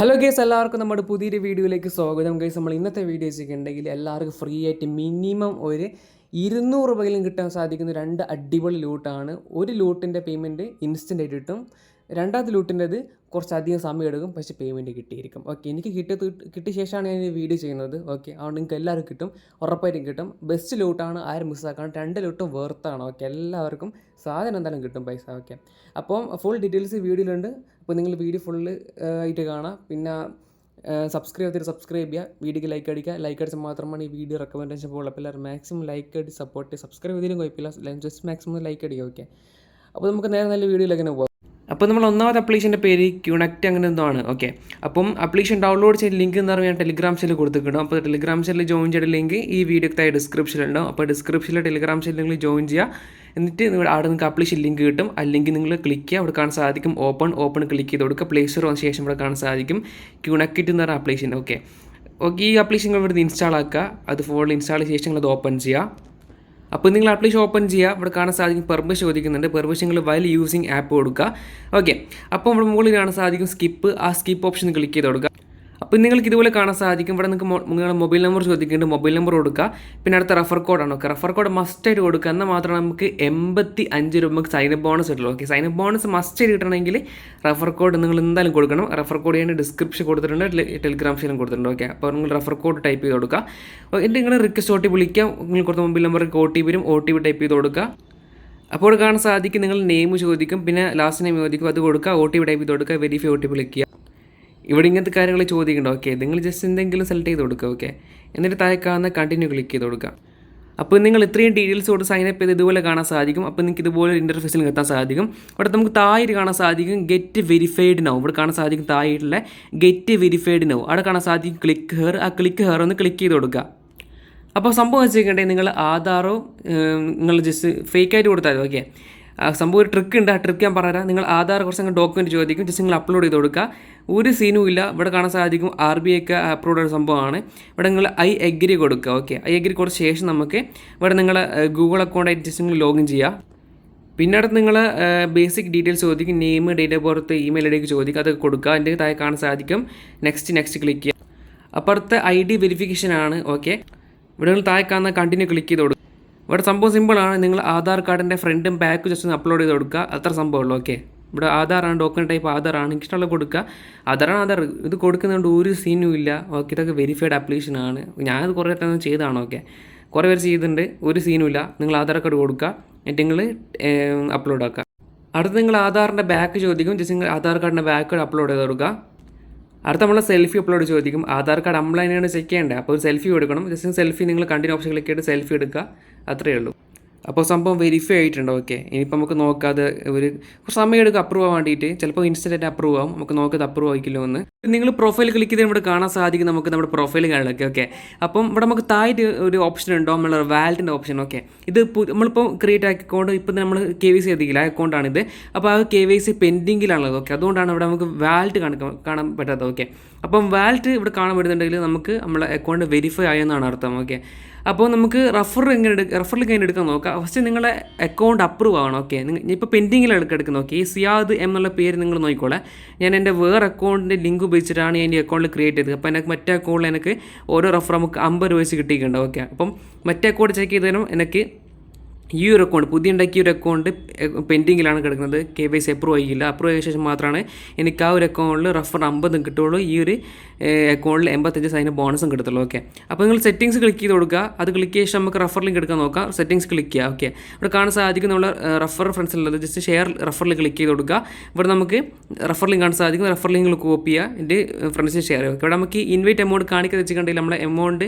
Hello guys, എല്ലാവർക്കും നമ്മുടെ പുതിയൊരു വീഡിയോയിലേക്ക് സ്വാഗതം. ഗൈസ്, നമ്മൾ ഇന്നത്തെ വീഡിയോ വെച്ചിട്ടുണ്ടെങ്കിൽ എല്ലാവർക്കും ഫ്രീ ആയിട്ട് മിനിമം ഒരു 200 രൂപയിലും കിട്ടാൻ സാധിക്കുന്ന രണ്ട് അടിപൊളി ലൂട്ടാണ്. ഒരു ലൂട്ടിൻ്റെ പേയ്മെൻറ്റ് ഇൻസ്റ്റൻ്റ് ആയിട്ട് കിട്ടും. രണ്ടാമത്തെ ലൂട്ടിൻ്റെത് കുറച്ചധികം സമയം എടുക്കും, പക്ഷേ പേയ്മെൻറ്റ് കിട്ടിയിരിക്കും. ഓക്കെ, എനിക്ക് കിട്ടിയ ശേഷമാണ് ഞാൻ ഈ വീഡിയോ ചെയ്യുന്നത്. ഓക്കെ, അതുകൊണ്ട് നിങ്ങൾക്ക് എല്ലാവർക്കും കിട്ടും, ഉറപ്പായിട്ടും കിട്ടും. ബെസ്റ്റ് ലൂട്ടാണ്, ആരും മിസ്സാക്കണം. രണ്ട് ലൂട്ടും വെർത്താണ്. ഓക്കെ, എല്ലാവർക്കും സാധനം എന്തായാലും കിട്ടും, പൈസ. ഓക്കെ, അപ്പം ഫുൾ ഡീറ്റെയിൽസ് വീഡിയോയിലുണ്ട്. അപ്പോൾ നിങ്ങൾ വീഡിയോ ഫുള്ള് ആയിട്ട് കാണാം. പിന്നെ സബ്സ്ക്രൈബ് ചെയ്യുക, വീഡിയോക്ക് ലൈക്ക് അടിച്ചാൽ മാത്രമാണ് ഈ വീഡിയോ റെക്കമെൻഡേഷൻ പോകുള്ളൂ. അപ്പോൾ എല്ലാവരും മാക്സിമം ലൈക്ക് അടി സപ്പോർട്ട് ചെയ്യുക. സബ്സ്ക്രൈബ് ചെയ്താലും കുഴപ്പമില്ല, ജസ്റ്റ് മാക്സിമം ലൈക്ക് അടിക്കുക. ഓക്കെ, അപ്പോൾ നമുക്ക് നേരെ നല്ല വീഡിയോയിലേക്ക് തന്നെ പോകാം. അപ്പോൾ നമ്മൾ ഒന്നാമത്തെ അപ്ലിക്കേഷൻ്റെ പേര് ക്യൂണക്റ്റ് അങ്ങനെ എന്തോ ആണ്. ഓക്കെ, അപ്പം അപ്ലിക്കേഷൻ ഡൗൺലോഡ് ചെയ്ത ലിങ്ക് എന്ന് പറഞ്ഞാൽ ടെലിഗ്രാം ചാനൽ കൊടുത്തിട്ടുണ്ടോ. അപ്പോൾ ടെലിഗ്രാം ചാനൽ ജോയിൻ ചെയ്ത ലിങ്ക് ഈ വീഡിയോക്ക് ഡിസ്ക്രിപ്ഷനിലുണ്ടാവും. അപ്പോൾ ഡിസ്ക്രിപ്ഷനിൽ ടെലിഗ്രാം ചാനൽ നിങ്ങൾ ജോയിൻ ചെയ്യുക. എന്നിട്ട് അവിടെ നിങ്ങൾക്ക് അപ്ലിക്കേഷൻ ലിങ്ക് കിട്ടും. ആ ലിങ്ക് നിങ്ങൾ ക്ലിക്ക് ചെയ്യുക, അവിടെ കാണാൻ സാധിക്കും ഓപ്പൺ ക്ലിക്ക് ചെയ്ത് കൊടുക്കുക. പ്ലേ സ്റ്റോർ വന്ന ശേഷം ഇവിടെ കാണാൻ സാധിക്കും ക്യൂണക്റ്റ് എന്ന് പറഞ്ഞ അപ്ലിക്കേഷൻ. ഓക്കെ, ഈ അപ്ലിക്കേഷൻ നിങ്ങൾ ഇവിടുന്ന് ഇൻസ്റ്റാൾ ആക്കുക. അത് ഫോണിൽ ഇൻസ്റ്റാൾ ചെയ്ത ശേഷം നിങ്ങൾ അത് ഓപ്പൺ ചെയ്യുക. അപ്പോൾ നിങ്ങൾ ആപ്ലിക്കേഷൻ ഓപ്പൺ ചെയ്യുക, ഇവിടെ കാണാൻ സാധിക്കും പെർമിഷൻ ചോദിക്കുന്നുണ്ട്. പെർമിഷൻ നിങ്ങൾ വൈൽ യൂസിങ് ആപ്പ് കൊടുക്കുക. ഓക്കെ, അപ്പോൾ ഇവിടെ മുകളിൽ കാണാൻ സാധിക്കും സ്കിപ്പ് ഓപ്ഷൻ ക്ലിക്ക് ചെയ്ത് കൊടുക്കുക. അപ്പോൾ നിങ്ങൾക്ക് ഇതുപോലെ കാണാൻ സാധിക്കും. ഇവിടെ നിങ്ങൾക്ക് നിങ്ങളുടെ മൊബൈൽ നമ്പർ ചോദിക്കുന്നുണ്ട്, മൊബൈൽ നമ്പർ കൊടുക്കുക. പിന്നെ അടുത്ത റെഫർ കോഡാണ്. ഓക്കെ, റെഫർ കോഡ് മസ്റ്റായിട്ട് കൊടുക്കുക. എന്നാൽ മാത്രമേ നമുക്ക് 85 രൂപയ്ക്ക് സൈനപ്പ് ബോണസ് കിട്ടുള്ളൂ. ഓക്കെ, സൈനപ്പ് ബോണസ് മസ്റ്റായിട്ട് കിട്ടണമെങ്കിൽ റെഫർ കോഡ് നിങ്ങൾ എന്തായാലും കൊടുക്കണം. റെഫർ കോഡ് ഞാൻ ഡിസ്ക്രിപ്ഷൻ കൊടുത്തിട്ടുണ്ട്, ടെലിഗ്രാം ചാനൽ കൊടുത്തിട്ടുണ്ട്. ഓക്കെ, അപ്പോൾ നിങ്ങൾ റെഫർ കോഡ് ടൈപ്പ് ചെയ്ത് കൊടുക്കുക. എന്നിട്ട് നിങ്ങൾ റിക്വസ്റ്റ് OTP വിളിക്കാം. നിങ്ങൾ കൊടുത്ത മൊബൈൽ നമ്പർക്ക് OTP വരും, OTP ടൈപ്പ് ചെയ്ത് കൊടുക്കുക. അപ്പോൾ കാണാൻ സാധിക്കും നിങ്ങൾ നെയിം ചോദിക്കും, പിന്നെ ലാസ്റ്റ് നെയിം ചോദിക്കും, അത് കൊടുക്കുക. OTP ടൈപ്പ് ചെയ്ത് കൊടുക്കുക, വെരിഫൈ OTP വിളിക്കുക. ഇവിടെ ഇങ്ങനത്തെ കാര്യങ്ങൾ ചോദിക്കുന്നുണ്ട്. ഓക്കെ, നിങ്ങൾ ജസ്റ്റ് എന്തെങ്കിലും സെലക്ട് ചെയ്ത് കൊടുക്കുക. ഓക്കെ, എന്നിട്ട് താഴെക്കാവുന്ന കണ്ടിന്യൂ ക്ലിക്ക് ചെയ്ത് കൊടുക്കുക. അപ്പോൾ നിങ്ങൾ ഇത്രയും ഡീറ്റെയിൽസ് കൊടുത്ത് സൈനപ്പ് ചെയ്ത് ഇതുപോലെ കാണാൻ സാധിക്കും. അപ്പോൾ നിങ്ങൾക്ക് ഇതുപോലെ ഇൻ്റർഫേസിൽ എത്താൻ സാധിക്കും. ഇവിടെ നമുക്ക് താഴെ കാണാൻ സാധിക്കും ഗെറ്റ് വെരിഫൈഡ് നൗ. ഇവിടെ കാണാൻ സാധിക്കും താഴെയുള്ള ഗെറ്റ് വെരിഫൈഡ് നൗ. അവിടെ കാണാൻ സാധിക്കും ക്ലിക്ക് ഹെയർ. ആ ക്ലിക്ക് ഹെയർ ഒന്ന് ക്ലിക്ക് ചെയ്ത് കൊടുക്കുക. അപ്പോൾ സംഭവം വെച്ചിട്ടുണ്ടെങ്കിൽ നിങ്ങൾ ആധാറോ നിങ്ങൾ ജസ്റ്റ് ഫേക്കായിട്ട് കൊടുത്താൽ മതി. ഓക്കെ, സംഭവം ഒരു ട്രിക്ക് ഉണ്ട്. ആ ട്രിക്ക് ഞാൻ പറഞ്ഞുതരാം. നിങ്ങൾ ആധാർ കുറച്ച് ഡോക്യുമെൻറ്റ് ചോദിക്കും, ജസ്റ്റ് നിങ്ങൾ അപ്ലോഡ് ചെയ്ത് കൊടുക്കുക. ഒരു സീനും ഇല്ല. ഇവിടെ കാണാൻ സാധിക്കും RBI ഒക്കെ അപ്ലോഡ് ചെയ്ത സംഭവമാണ്. ഇവിടെ നിങ്ങൾ ഐ എഗ്രി കൊടുക്കുക. ഓക്കെ, ഐ എഗ്രി കൊടുത്ത ശേഷം നമുക്ക് ഇവിടെ നിങ്ങളെ ഗൂഗിൾ അക്കൗണ്ടായിട്ട് ജസ്റ്റ് നിങ്ങൾ ലോഗിൻ ചെയ്യുക. പിന്നെ അടുത്ത് നിങ്ങൾ ബേസിക് ഡീറ്റെയിൽസ് ചോദിക്കും, name, date of birth, email ID ചോദിക്കുക, അതൊക്കെ കൊടുക്കുക. അതിൻ്റെ താഴെ കാണാൻ സാധിക്കും നെക്സ്റ്റ് ക്ലിക്ക് ചെയ്യുക. അപ്പുറത്തെ ID വെരിഫിക്കേഷൻ ആണ്. ഓക്കെ, ഇവിടെ നിങ്ങൾ താഴെ കാണുന്ന കണ്ടിന്യൂ ക്ലിക്ക് ചെയ്ത് കൊടുക്കുക. ഇവിടെ സംഭവം സിമ്പിളാണ്. നിങ്ങൾ ആധാർ കാർഡിൻ്റെ ഫ്രണ്ടും ബാക്കും ജസ്റ്റ് ഒന്ന് അപ്ലോഡ് ചെയ്ത് കൊടുക്കുക. അത്ര സംഭവമുള്ളൂ. ഓക്കെ, ഇവിടെ ആധാറാണ്, ഡോക്യുമെൻറ്റ് ടൈപ്പ് ആധാറാണ്. ഇഷ്ടമുള്ള കൊടുക്കുക. ആധാർ ഇത് കൊടുക്കുന്നതുകൊണ്ട് ഒരു സീനും ഇല്ല. ഓക്കെ, ഇതൊക്കെ വെരിഫൈഡ് ആപ്ലിക്കേഷൻ ആണ്. ഞാനത് കുറേ ടൈം ചെയ്തതാണ്. ഓക്കെ, കുറേ പേര് ചെയ്തിട്ടുണ്ട്, ഒരു സീനും ഇല്ല. നിങ്ങൾ ആധാർ കാർഡ് കൊടുക്കുക, എന്നിട്ട് നിങ്ങൾ അപ്ലോഡ് ആക്കുക. അടുത്ത് നിങ്ങൾ ആധാറിൻ്റെ ബാക്ക് ചോദിക്കും, ജസ്റ്റ് നിങ്ങൾ ആധാർ കാർഡിൻ്റെ ബാക്ക് അപ്ലോഡ് ചെയ്ത് കൊടുക്കുക. അടുത്ത നമ്മൾ സെൽഫി അപ്ലോഡ് ചോദിക്കും. ആധാർ കാർഡ് നമ്മളതിനാണ് ചെക്ക് ചെയ്യേണ്ടത്. അപ്പോൾ ഒരു സെൽഫി കൊടുക്കണം. ജസ്റ്റ് സെൽഫി നിങ്ങൾ കണ്ടിന്യൂ ഓപ്ഷൻ ക്ലിക്ക് ചെയ്തിട്ട് സെൽഫി എടുക്കുക, അത്രയേ ഉള്ളൂ. അപ്പോൾ സംഭവം വെരിഫൈ ആയിട്ടുണ്ട്. ഓക്കെ, ഇനിയിപ്പോൾ നമുക്ക് നോക്കാതെ ഒരു സമയം എടുക്കും അപ്രൂവ് ആവാൻ വേണ്ടിയിട്ട്. ചിലപ്പോൾ ഇൻസ്റ്റൻ്റ് അപ്രൂവ് ആവും, നമുക്ക് നോക്കാതെ അപ്രൂവ് ആയിക്കില്ലോ എന്ന്. നിങ്ങൾ പ്രൊഫൈൽ ക്ലിക്ക് ചെയ്ത് ഇവിടെ കാണാൻ സാധിക്കും നമുക്ക് നമ്മുടെ പ്രൊഫൈൽ കാണലൊക്കെ. ഓക്കെ, അപ്പം ഇവിടെ നമുക്ക് താഴെ ഒരു ഓപ്ഷൻ ഉണ്ടോ, നമ്മളെ വാലറ്റിൻ്റെ ഓപ്ഷൻ. ഓക്കെ, ഇത് നമ്മളിപ്പോൾ ക്രിയേറ്റ് ആക്കിയ അക്കൗണ്ട് ഇപ്പം നമ്മൾ KYC ചെയ്തില്ല, ആ അക്കൗണ്ടാണിത്. അപ്പോൾ ആ KYC പെൻഡിങ്ങിലാണുള്ളത്. ഓക്കെ, അതുകൊണ്ടാണ് ഇവിടെ നമുക്ക് വാലറ്റ് കാണാൻ പറ്റാത്തത്. ഓക്കെ, അപ്പം വാലറ്റ് ഇവിടെ കാണാൻ പറ്റുന്നുണ്ടെങ്കിൽ നമുക്ക് നമ്മളെ അക്കൗണ്ട് വെരിഫൈ ആയെന്നാണ് അർത്ഥം. ഓക്കെ, അപ്പോൾ നമുക്ക് റഫറിൽ എങ്ങനെ എടുക്കാൻ നോക്കാം. ഫസ്റ്റ് നിങ്ങളുടെ അക്കൗണ്ട് അപ്രൂവ് ആവണം. ഓക്കെ, ഇപ്പോൾ പെൻഡിങ്ങിലാണ് എടുക്കുന്നത്. ഓക്കെ, ഈ സിയാദ് എന്നുള്ള പേര് നിങ്ങൾ നോക്കിക്കോളെ. ഞാൻ എൻ്റെ വേറെ അക്കൗണ്ടിൻ്റെ ലിങ്ക് ഉപയോഗിച്ചിട്ടാണ് ഞാൻ ഈ അക്കൗണ്ടിൽ ക്രിയേറ്റ് ചെയ്തത്. അപ്പോൾ എനിക്ക് മറ്റേ അക്കൗണ്ടിൽ എനിക്ക് ഓരോ റഫർ നമുക്ക് 50 രൂപ വെച്ച് കിട്ടിയിട്ടുണ്ട്. ഓക്കെ, അപ്പം മറ്റേ അക്കൗണ്ട് ചെക്ക് ചെയ്തതിനും എനിക്ക് ഈ ഒരു അക്കൗണ്ട് പുതിയ ഉണ്ടാക്കിയ ഒരു അക്കൗണ്ട് പെൻഡിങ്ങിലാണ് കിടക്കുന്നത്. KYC അപ്രൂവ് ആയില്ല. അപ്രൂവ് ആയ ശേഷം മാത്രമാണ് എനിക്ക് ആ ഒരു അക്കൗണ്ടിൽ റഫർ 50 കിട്ടുള്ളൂ. ഈ ഒരു അക്കൗണ്ടിൽ 85 സൈന് ബോണസും കിട്ടത്തുള്ളൂ. ഓക്കെ, അപ്പോൾ നിങ്ങൾ സെറ്റിംഗ്സ് ക്ലിക്ക് ചെയ്ത് കൊടുക്കുക. അത് ക്ലിക്ക് ചെയ്ത ശേഷം നമുക്ക് റഫർ ലിങ്ക് എടുക്കാൻ നോക്കാം. സെറ്റിംഗ്സ് ക്ലിക്ക് ചെയ്യുക. ഓക്കെ, ഇവിടെ കാണാൻ സാധിക്കും നമ്മൾ റഫർ ഫ്രണ്ട്സിലുള്ളത്. ജസ്റ്റ് ഷെയർ റഫറിൽ ക്ലിക്ക് ചെയ്ത് കൊടുക്കുക. ഇവിടെ നമുക്ക് റഫർ ലിങ്ക് കാണാൻ സാധിക്കും. റഫർ ലിങ്ക് കോപ്പി ചെയ്യുക, എൻ്റെ ഫ്രണ്ട്സിന് ഷെയർ ചെയ്യുക. ഇവിടെ നമുക്ക് ഇൻവൈറ്റ് എമൗണ്ട് കാണിക്കാതെ വെച്ചിട്ടുണ്ടെങ്കിൽ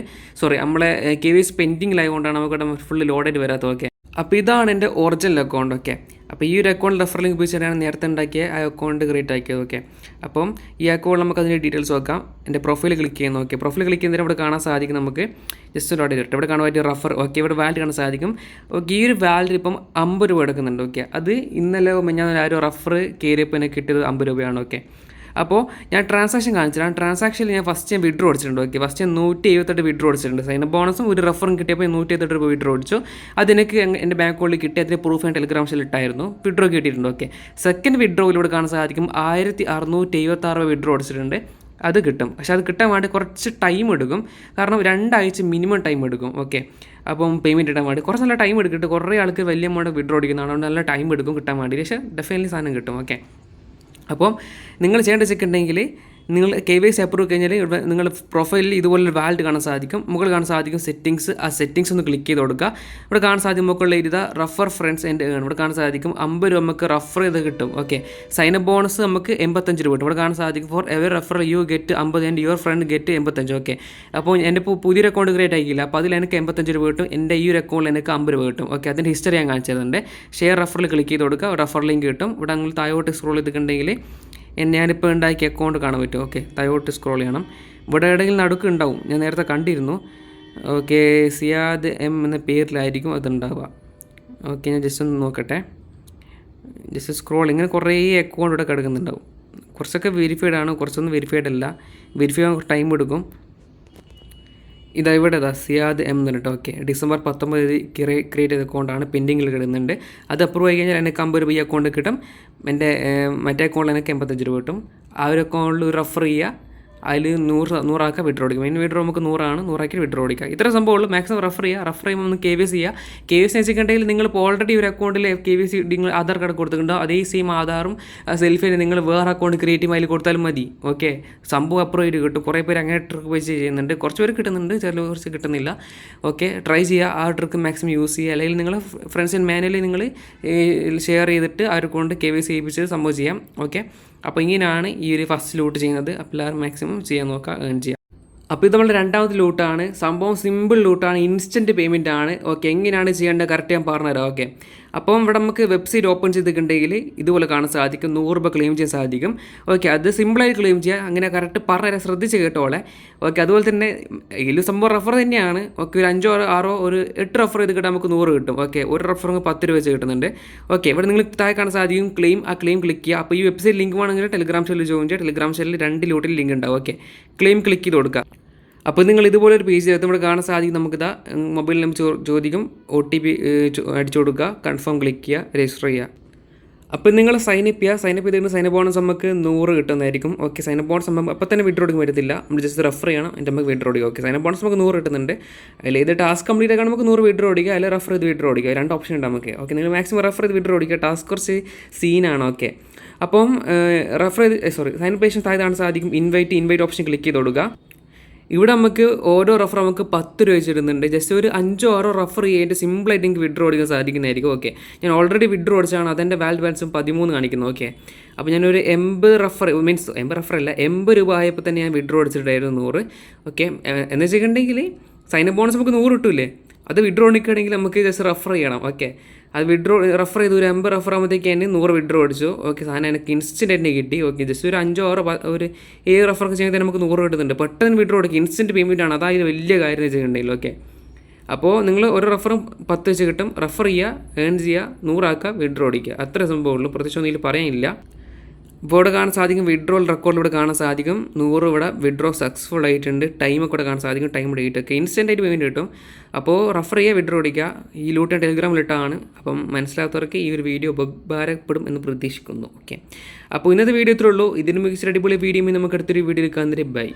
നമ്മളെ KYC പെൻഡിങ്ങിലായതുകൊണ്ടാണ് നമുക്ക് ഫുള്ള് ലോഡായിട്ട് വരാത്തത്. ഓക്കെ, അപ്പോൾ ഇതാണ് എൻ്റെ ഒറിജിനൽ അക്കൗണ്ട്. ഓക്കെ, അപ്പോൾ ഈ ഒരു അക്കൗണ്ട് റെഫർ ലിങ്ക് ഉപയോഗിച്ചിട്ടാണ് നേരത്തെ ഉണ്ടാക്കിയ ആ അക്കൗണ്ട് ക്രിയേറ്റ് ആക്കിയത്. ഓക്കെ, അപ്പം ഈ അക്കൗണ്ട് നമുക്ക് അതിൻ്റെ ഡീറ്റെയിൽസ് നോക്കാം. എൻ്റെ പ്രൊഫൈൽ ക്ലിക്ക് ചെയ്യുന്നു. ഓക്കെ, പ്രൊഫൈൽ ക്ലിക്ക് ചെയ്യുന്നതിന് ഇവിടെ കാണാൻ സാധിക്കും നമുക്ക് ജസ്റ്റ് ലോഡ് ചെയ്തിട്ട് ഇവിടെ കാണാൻ പറ്റിയ റഫർ. ഓക്കെ, ഇവിടെ വാലറ്റ് കാണാൻ സാധിക്കും. ഓക്കെ, ഈ ഒരു വാലറ്റ് ഇപ്പം 50 രൂപ എടുക്കുന്നുണ്ട്. ഓക്കെ, അത് ഇന്നലെ ഞാൻ ആ ഒരു റഫർ കയറിയപ്പോൾ എനിക്ക് കിട്ടിയത് 50 രൂപയാണ്. ഓക്കെ, അപ്പോൾ ഞാൻ ട്രാൻസാക്ഷൻ കാണിച്ചിട്ടാണ്. ട്രാൻസാക്ഷനിൽ ഞാൻ ഫസ്റ്റ് വിഡ്രോ അടിച്ചിട്ടുണ്ട്. ഓക്കെ, ഫസ്റ്റ് 178 വിഡ്രോ അടിച്ചിട്ടുണ്ട്. സൈന ബോണസും ഒരു റഫറും കിട്ടിയപ്പോൾ 178 രൂപ വിഡ്രോ അടിച്ചു. അതെനിക്ക് എൻ്റെ ബാങ്ക് അക്കൗണ്ടിൽ കിട്ടി. അതിൻ്റെ പ്രൂഫ് ഞാൻ ടെലിഗ്രാം ചാനലിൽ ഇട്ടായിരുന്നു. വിഡ്രോ കിട്ടിയിട്ടുണ്ട്. ഓക്കെ, സെക്കൻഡ് വിഡ്രോയിലൂടെ കാണാൻ സാധിക്കും 1676 രൂപ വിഡ്രോ അടിച്ചിട്ടുണ്ട്. അത് കിട്ടും. പക്ഷേ അത് കിട്ടാൻ വേണ്ടി കുറച്ച് ടൈം എടുക്കും. കാരണം 2 ആഴ്ച മിനിമം ടൈം എടുക്കും. ഓക്കെ, അപ്പം പേയ്മെൻറ്റ് ഇടാൻ വേണ്ടി കുറച്ച് നല്ല ടൈം എടുക്കിട്ട് കുറേ ആൾക്ക് വലിയ എമൗണ്ട് വിഡ്രോ അടിക്കുന്നതാണ്. അതുകൊണ്ട് നല്ല ടൈം എടുക്കും കിട്ടാൻ വേണ്ടി. പക്ഷേ ഡെഫിനറ്റ്ലി സാധനം കിട്ടും. ഓക്കെ, അപ്പം നിങ്ങൾ ചെയ്യേണ്ട വെച്ചിട്ടുണ്ടെങ്കിൽ നിങ്ങൾ KYC അപ്രൂവ് കഴിഞ്ഞാൽ ഇവിടെ നിങ്ങൾ പ്രൊഫൈലിൽ ഇതുപോലൊരു വാലറ്റ് കാണാൻ സാധിക്കും. മുകളിൽ കാണാൻ സാധിക്കും സെറ്റിങ്സ്. ആ സെറ്റിങ്സ് ഒന്ന് ക്ലിക്ക് ചെയ്ത് കൊടുക്കുക. ഇവിടെ കാണാൻ സാധിക്കും മുകളിൽ എഴുതുക റഫർ ഫ്രണ്ട്സ് ആൻഡ് ഏൺ. ഇവിടെ കാണാൻ സാധിക്കും 50 രൂപ നമുക്ക് റഫർ ചെയ്ത് കിട്ടും. ഓക്കെ, സൈനപ്പ് ബോണസ് നമുക്ക് 85 രൂപ കിട്ടും. ഇവിടെ കാണാൻ സാധിക്കും for ever referral you get 50 and your friend get 85. Okay, അപ്പോൾ എൻ്റെ ഇപ്പോൾ പുതിയൊരു അക്കൗണ്ട് ക്രിയേറ്റ് ആക്കിയില്ല. അപ്പോൾ അതിൽ എനിക്ക് 85 രൂപ കിട്ടും. എൻ്റെ ഈ ഒരു അക്കൗണ്ടിൽ എനിക്ക് 50 രൂപ കിട്ടും. ഓക്കെ, അതിൻ്റെ ഹിസ്റ്ററി ഞാൻ കാണിച്ചു തരുന്നുണ്ട്. ഷെയർ റഫറിൽ ക്ലിക്ക് ചെയ്ത് കൊടുക്കുക. റഫർ ലിങ്ക് കിട്ടും. ഇവിടെ നിങ്ങൾ താഴോട്ട് സ്ക്രോൾ ചെയ്തിട്ടുണ്ടെങ്കിൽ ഞാനിപ്പോൾ ഉണ്ടാക്കിയ അക്കൗണ്ട് കാണാൻ പറ്റും. ഓക്കെ, താഴോട്ട് സ്ക്രോൾ ചെയ്യണം. ഇവിടെ എവിടെയെങ്കിലും നടുക്ക് ഉണ്ടാവും. ഞാൻ നേരത്തെ കണ്ടിരുന്നു. ഓക്കെ, സിയാദ് M എന്ന പേരിലായിരിക്കും അതുണ്ടാവുക. ഓക്കെ, ഞാൻ ജസ്റ്റ് ഒന്ന് നോക്കട്ടെ. Just scroll. ഇങ്ങനെ കുറേ അക്കൗണ്ട് ഇവിടെ കിടക്കുന്നുണ്ടാവും. കുറച്ചൊക്കെ വെരിഫൈഡ് ആണ്, കുറച്ചൊന്നും വെരിഫൈഡ് അല്ല. വെരിഫൈ ആകാൻ ടൈം എടുക്കും. ഇതാ ഇവിടെ സിയാദ് M എന്ന് പറഞ്ഞിട്ട്. ഓക്കെ, ഡിസംബർ 19 ക്രിയേറ്റ് ചെയ്ത അക്കൗണ്ടാണ്, പെൻഡിങ്ങിൽ കിടന്നുണ്ട്. അത് അപ്രൂവ് ആയി കഴിഞ്ഞാൽ എനിക്ക് 50 രൂപ ഈ അക്കൗണ്ട് കിട്ടും. എൻ്റെ മറ്റേ അക്കൗണ്ടിൽ എനിക്ക് 85 രൂപ കിട്ടും. ആ ഒരു അക്കൗണ്ടിൽ റെഫർ ചെയ്യുക. അതിൽ 100 വിഡ്രോ അടിക്കും. മെയിൻ വിഡ്രോ നമുക്ക് 100 100 വിഡ്രോ അടിക്കുക. ഇത്ര സംഭവമുള്ളൂ. മാക്സിമം റെഫർ ചെയ്യുമ്പോൾ ഒന്ന് KYC ചെയ്യുക. KYC വെച്ചിട്ടുണ്ടെങ്കിൽ നിങ്ങൾ ഇപ്പോൾ ഓൾറെഡി ഒരു അക്കൗണ്ടിൽ KYC നിങ്ങൾ ആധാർ കാർഡ് കൊടുത്തിട്ടുണ്ടോ അതേ സെയിം ആധാറും സെൽഫിയിൽ നിങ്ങൾ വേറെ അക്കൗണ്ട് ക്രിയേറ്റ് ചെയ്യുമ്പോൾ അതിൽ കൊടുത്താലും മതി. ഓക്കെ, സംഭവം അപ്രൂവ് ചെയ്ത് കിട്ടും. കുറേ പേര് അങ്ങനെ ട്രിക്ക് വെച്ച് ചെയ്യുന്നുണ്ട്. കുറച്ച് പേര് കിട്ടുന്നുണ്ട്, ചില കുറച്ച് കിട്ടുന്നില്ല. ഓക്കെ, ട്രൈ ചെയ്യുക. ആ ട്രിക്ക് മാക്സിമം യൂസ് ചെയ്യുക. അല്ലെങ്കിൽ നിങ്ങൾ ഫ്രണ്ട്സിന് മാനുവലി നിങ്ങൾ ഷെയർ ചെയ്തിട്ട് ആ ഒരു അക്കൗണ്ട് KYC ചെയ്യിപ്പിച്ച് സംഭവം ചെയ്യാം. ഓക്കെ, അപ്പോൾ ഇങ്ങനെയാണ് ഈ ഒരു ഫസ്റ്റ് ലൂട്ട് ചെയ്യുന്നത്. അപ്പോൾ എല്ലാവരും മാക്സിമം ചെയ്യാൻ നോക്കുക, ഏൺ ചെയ്യുക. അപ്പോൾ ഇത് നമ്മുടെ രണ്ടാമത്തെ ലൂട്ടാണ്. സംഭവം സിമ്പിൾ ലൂട്ടാണ്, ഇൻസ്റ്റൻറ്റ് പേയ്മെൻറ്റ് ആണ്. ഓക്കെ, എങ്ങനെയാണ് ചെയ്യേണ്ടത് കറക്റ്റ് ഞാൻ പറഞ്ഞുതരാം. ഓക്കെ, അപ്പം ഇവിടെ നമുക്ക് വെബ്സൈറ്റ് ഓപ്പൺ ചെയ്തിട്ടുണ്ടെങ്കിൽ ഇതുപോലെ കാണാൻ സാധിക്കും. 100 രൂപ ക്ലെയിം ചെയ്യാൻ സാധിക്കും. ഓക്കെ, അത് സിമ്പിളായി ക്ലെയിം ചെയ്യുക. അങ്ങനെ കറക്റ്റ് പറഞ്ഞുതരാൻ ശ്രദ്ധിച്ച് കേട്ടോളെ. ഓക്കെ, അതുപോലെ തന്നെ ഇതിൽ സംഭവം റഫർ തന്നെയാണ്. ഓക്കെ, ഒരു 5 or 6 ഒരു 8 റഫർ ചെയ്ത് കിട്ടാൻ നമുക്ക് 100 കിട്ടും. ഓക്കെ, ഒരു റഫറിന് 10 രൂപ വെച്ച് കിട്ടുന്നുണ്ട്. ഓക്കെ, ഇവിടെ നിങ്ങൾ താഴെ കാണാൻ സാധിക്കും ക്ലെയിം. ആ ക്ലെയിം ക്ലിക്ക് ചെയ്യുക. അപ്പോൾ ഈ വെബ്സൈറ്റ് ലിങ്ക് വേണമെങ്കിൽ ടെലിഗ്രാം ചാനലിൽ ജോയിൻ ചെയ്യുക. ടെലിഗ്രാം ചാനലിൽ 2 ലൂട്ടിൽ ലിങ്ക് ഉണ്ടാവും. ഓക്കെ, ക്ലെയിം ക്ലിക്ക് ചെയ്ത് കൊടുക്കുക. അപ്പോൾ നിങ്ങൾ ഇതുപോലെ ഒരു പേജ് ചേർത്ത് ഇവിടെ കാണാൻ സാധിക്കും. നമുക്കിതാ മൊബൈൽ നമ്പർ ചോദിക്കും, OTP അടിച്ചു കൊടുക്കുക, കൺഫേം ക്ലിക്ക് ചെയ്യുക, രജിസ്റ്റർ ചെയ്യുക. അപ്പോൾ നിങ്ങൾ സൈനപ്പ് ചെയ്യുക. സൈനപ്പ് ചെയ്തിട്ട് സൈനപ്പ് ബോണസ് നമുക്ക് 100 കിട്ടുന്നതായിരിക്കും. ഓക്കെ, സൈനപ്പ് ബോണസ് നമുക്ക് അപ്പോൾ തന്നെ വിഡ്രോ എടുക്കാൻ പറ്റത്തില്ല. നമ്മൾ ജസ്റ്റ് റെഫർ ചെയ്യണം, എന്നിട്ട് നമുക്ക് വിഡ്രോ അടിക്കുക. ഓക്കെ, സൈനപ്പ് ബോണസ് നമുക്ക് 100 കിട്ടുന്നുണ്ട്. അതിൽ ഏത് ടാസ്ക് കംപ്ലീറ്റ് ആക്കാൻ നമുക്ക് 100 വിഡ്രോ അടിക്കുക, അല്ലെങ്കിൽ റെഫർ ചെയ്ത് വിഡ്രോ അടിക്കുക. 2 ഓപ്ഷൻ ഉണ്ട് നമുക്ക്. ഓക്കെ, നിങ്ങൾ മാക്സിമം റെഫർ ചെയ്ത് വിഡ്രോ അടിക്കുക. ടാസ്ക് കുറച്ച് സീനാണ്. ഓക്കെ, അപ്പം റെഫർ ചെയ്ത് സൈനപ്പ് പേഷൻ താഴെ കാണാൻ സാധിക്കും. ഇൻവൈറ്റ് ഓപ്ഷൻ ക്ലിക്ക് ചെയ്ത് കൊടുക്കുക. ഇവിടെ നമുക്ക് ഓരോ റഫർ നമുക്ക് 10 രൂപ വെച്ചിടുന്നുണ്ട്. ജസ്റ്റ് ഒരു 5 or 6 റഫർ ചെയ്തിട്ട് സിമ്പിളായിട്ട് എനിക്ക് വിഡ്രോ അടിക്കാൻ സാധിക്കുന്നതായിരിക്കും. ഓക്കെ, ഞാൻ ഓൾറെഡി വിഡ്രോ അടിച്ചാണ്. അതെൻ്റെ വാലിഡ് ബാലൻസും 13 കാണിക്കുന്നു. ഓക്കെ, അപ്പോൾ ഞാനൊരു 80 റഫർ 80 റഫർ അല്ല 80 രൂപ ആയപ്പോൾ തന്നെ ഞാൻ വിഡ്രോ അടിച്ചിട്ടായിരുന്നു 100. ഓക്കെ, എന്ന് വെച്ചിട്ടുണ്ടെങ്കിൽ സൈനപ്പ് ബോണസ് നമുക്ക് 100 കിട്ടില്ലേ, അത് വിഡ്രോ അടിക്കുകയാണെങ്കിൽ നമുക്ക് ജസ്റ്റ് റഫർ ചെയ്യണം. ഓക്കെ, അത് റെഫർ ചെയ്ത് ഒരു 80 റെഫർ ആകുമ്പോഴത്തേക്ക് തന്നെ 100 വിഡ്രോ അടിച്ചു. ഓക്കെ, സാധനം എനിക്ക് ഇൻസ്റ്റൻറ്റ് തന്നെ കിട്ടി. ഓക്കെ, ജസ്റ്റ് ഒരു 5 or ഒരു 7 റെഫറൊക്കെ ചെയ്യുമ്പോൾ നമുക്ക് 100 കിട്ടുന്നുണ്ട്. പെട്ടെന്ന് വിഡ്രോ അടിക്കും. ഇൻസ്റ്റൻറ്റ് പേയ്മെൻറ്റ് ആണ്. അതായത് വലിയ കാര്യം വെച്ചിട്ടുണ്ടെങ്കിൽ. ഓക്കെ, അപ്പോൾ നിങ്ങൾ ഒരു റെഫറും 10 വെച്ച് കിട്ടും. റെഫർ ചെയ്യുക, ഏൺ ചെയ്യുക, 100 ആക്കുക, വിഡ്രോ അടിക്കുക. അത്ര സംഭവമുള്ളൂ. പ്രത്യേകിച്ച് ഒന്നും ഇതിൽ പറയാനില്ല. ഇപ്പോൾ ഇവിടെ കാണാൻ സാധിക്കും വിഡ്രോൾ റെക്കോർഡിൽ ഇവിടെ കാണാൻ സാധിക്കും 100 ഇവിടെ വിഡ്രോ സക്സസ്ഫുൾ ആയിട്ടുണ്ട്. ടൈമൊക്കെ ഇവിടെ കാണാൻ സാധിക്കും. ടൈം ഡേറ്റ് ഒക്കെ ഇൻസ്റ്റൻ്റ് ആയിട്ട് പേയ്മെൻറ്റ് കിട്ടും. അപ്പോൾ റെഫർ ചെയ്യുക, വിഡ്രോ അടിക്കുക. ഈ ലൂട്ട് ടെലിഗ്രാമിലിട്ടാണ്. അപ്പം മനസ്സിലാത്തവർക്ക് ഈ ഒരു വീഡിയോ ഉപകാരപ്പെടും എന്ന് പ്രതീക്ഷിക്കുന്നു. ഓക്കെ, അപ്പോൾ ഇന്നത്തെ വീഡിയോ ഇത്രേ ഉള്ളൂ. ഇതിന് മികച്ച അടിപൊളി വീഡിയോ നമുക്ക് അടുത്തൊരു വീഡിയോയിൽ കാണുന്നതിന് ബൈ.